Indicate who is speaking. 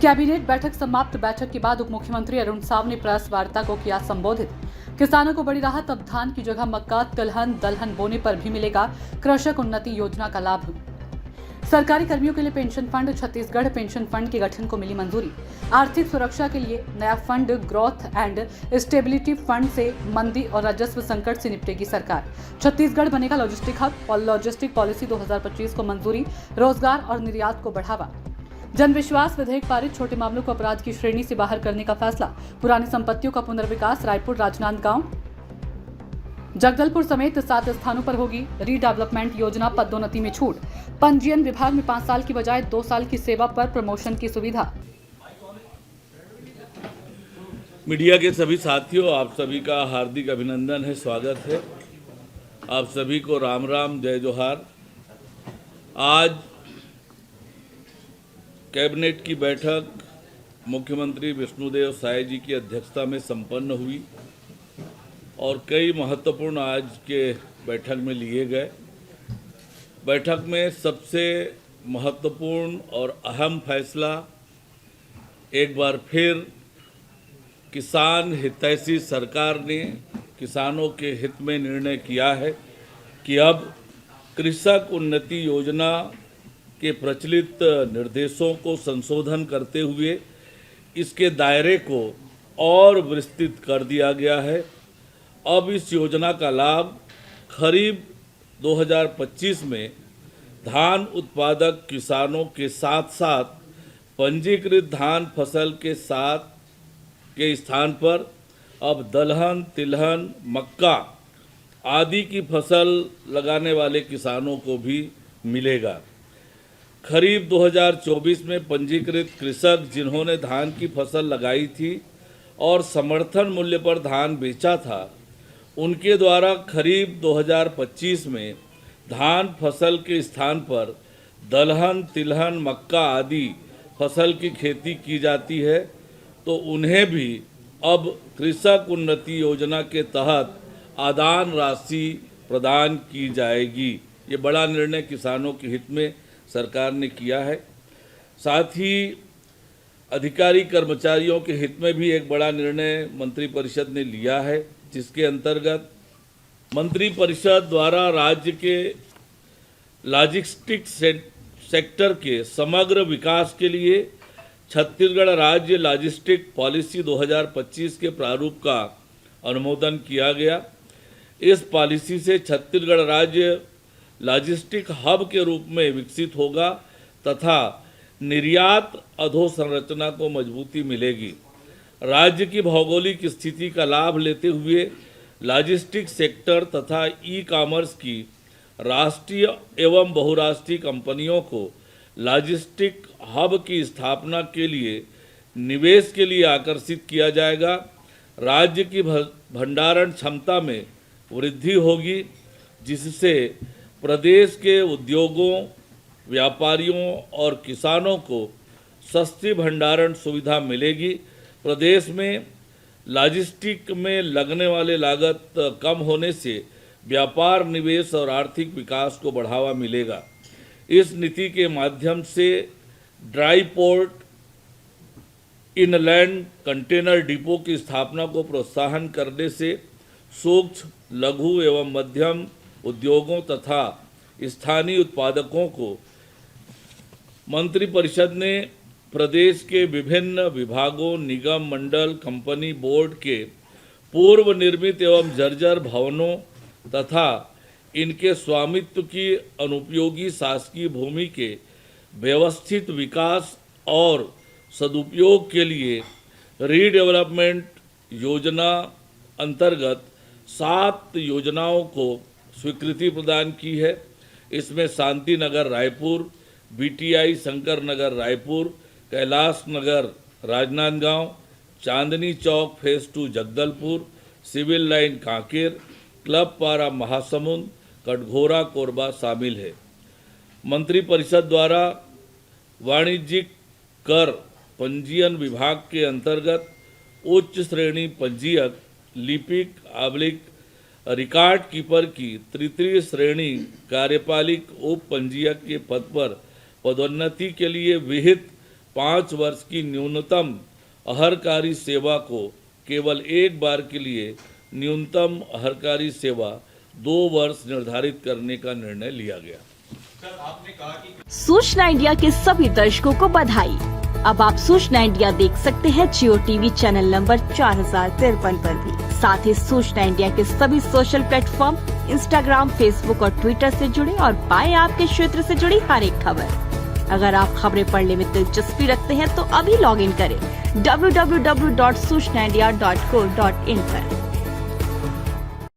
Speaker 1: Cabinet बैठक समाप्त। बैठक के बाद उप मुख्यमंत्री अरुण साव ने प्रेस वार्ता को किया संबोधित। किसानों को बड़ी राहत, अब धान की जगह मक्का, तिलहन, दलहन बोने पर भी मिलेगा कृषक उन्नति योजना का लाभ। सरकारी कर्मियों के लिए pension fund, Chhattisgarh pension fund के गठन को मिली मंजूरी। आर्थिक सुरक्षा के लिए नया fund, growth and stability fund से मंदी और राजस्व संकट से निपटेगी सरकार। छत्तीसगढ़ बनेगा लॉजिस्टिक हब और लॉजिस्टिक पॉलिसी 2025 को मंजूरी। रोजगार और निर्यात को बढ़ावा। जन विश्वास विधेयक पारित, छोटे मामलों को अपराध की श्रेणी से बाहर करने का फैसला। पुरानी संपत्तियों का पुनर्विकास। रायपुर, राजनांदगांव, जगदलपुर समेत 7 स्थानों पर होगी रीडेवलपमेंट योजना। पदोन्नति में छूट। पंजीयन विभाग में 5 साल की बजाय 2 साल की सेवा पर प्रमोशन की सुविधा।
Speaker 2: मीडिया के सभी साथियों, आप सभी का हार्दिक अभिनंदन है, स्वागत है। आप सभी को राम राम, जय जोहार। आज कैबिनेट की बैठक मुख्यमंत्री विष्णुदेव साय जी की अध्यक्षता में संपन्न हुई और कई महत्वपूर्ण आज के बैठक में लिए गए। बैठक में सबसे महत्वपूर्ण और अहम फैसला एक बार फिर किसान हितैषी सरकार ने किसानों के हित में निर्णय किया है कि अब कृषक उन्नति योजना के प्रचलित निर्देशों को संशोधन करते हुए इसके दायरे को और विस्तृत कर दिया गया है। अब इस योजना का लाभ खरीफ 2025 में धान उत्पादक किसानों के साथ साथ पंजीकृत धान फसल के स्थान पर अब दलहन, तिलहन, मक्का आदि की फसल लगाने वाले किसानों को भी मिलेगा। खरीफ 2024 में पंजीकृत कृषक जिन्होंने धान की फसल लगाई थी और समर्थन मूल्य पर धान बेचा था, उनके द्वारा खरीफ 2025 में धान फसल के स्थान पर दलहन, तिलहन, मक्का आदि फसल की खेती की जाती है, तो उन्हें भी अब कृषक उन्नति योजना के तहत आदान राशि प्रदान की जाएगी। ये बड़ा निर्णय किसानों के हित में सरकार ने किया है। साथ ही अधिकारी कर्मचारियों के हित में भी एक बड़ा निर्णय मंत्रिपरिषद ने लिया है, जिसके अंतर्गत मंत्रिपरिषद द्वारा राज्य के लॉजिस्टिक सेक्टर के समग्र विकास के लिए छत्तीसगढ़ राज्य लॉजिस्टिक पॉलिसी 2025 के प्रारूप का अनुमोदन किया गया। इस पॉलिसी से छत्तीसगढ़ राज्य लॉजिस्टिक हब के रूप में विकसित होगा तथा निर्यात अधोसंरचना को मजबूती मिलेगी। राज्य की भौगोलिक स्थिति का लाभ लेते हुए लॉजिस्टिक सेक्टर तथा ई कॉमर्स की राष्ट्रीय एवं बहुराष्ट्रीय कंपनियों को लॉजिस्टिक हब की स्थापना के लिए निवेश के लिए आकर्षित किया जाएगा। राज्य की भंडारण क्षमता में वृद्धि होगी, जिससे प्रदेश के उद्योगों, व्यापारियों और किसानों को सस्ती भंडारण सुविधा मिलेगी। प्रदेश में लॉजिस्टिक में लगने वाले लागत कम होने से व्यापार, निवेश और आर्थिक विकास को बढ़ावा मिलेगा। इस नीति के माध्यम से dry port, inland container depot की स्थापना को प्रोत्साहन करने से सूक्ष्म, लघु एवं मध्यम उद्योगों तथा स्थानीय उत्पादकों को मंत्रिपरिषद ने प्रदेश के विभिन्न विभागों, निगम, मंडल, कंपनी, बोर्ड के पूर्व निर्मित एवं जर्जर भवनों तथा इनके स्वामित्व की अनुपयोगी शासकीय भूमि के व्यवस्थित विकास और सदुपयोग के लिए रीडेवलपमेंट योजना अंतर्गत 7 योजनाओं को स्वीकृति प्रदान की है। इसमें Shanti Nagar Raipur, BTI Shankar Nagar Raipur, Kailash Nagar Rajnandgaon, Chandni Chowk phase 2 Jagdalpur, civil line Kanker, club Para Mahasamund, Katghora Korba शामिल है। मंत्रिपरिषद द्वारा वाणिज्यिक कर पंजीयन विभाग के अंतर्गत उच्च श्रेणी पंजीयक, लिपिक रिकॉर्ड कीपर की तृतीय श्रेणी कार्यपालिक उप पंजीयक के पद पर पदोन्नति के लिए विहित 5 वर्ष की न्यूनतम अहरकारी सेवा को केवल एक बार के लिए न्यूनतम अहरकारी सेवा 2 वर्ष निर्धारित करने का निर्णय लिया गया।
Speaker 3: सूचना इंडिया के सभी दर्शकों को बधाई। अब आप सूचना इंडिया देख सकते हैं जियो टीवी चैनल नंबर 4053 पर भी। साथ ही सूचना इंडिया के सभी सोशल प्लेटफॉर्म इंस्टाग्राम, फेसबुक और ट्विटर से जुड़े और पाएं आपके क्षेत्र से जुड़ी हर एक खबर। अगर आप खबरें पढ़ने में दिलचस्पी रखते हैं तो अभी लॉग इन करें www.सूचनाindia.co.in पर।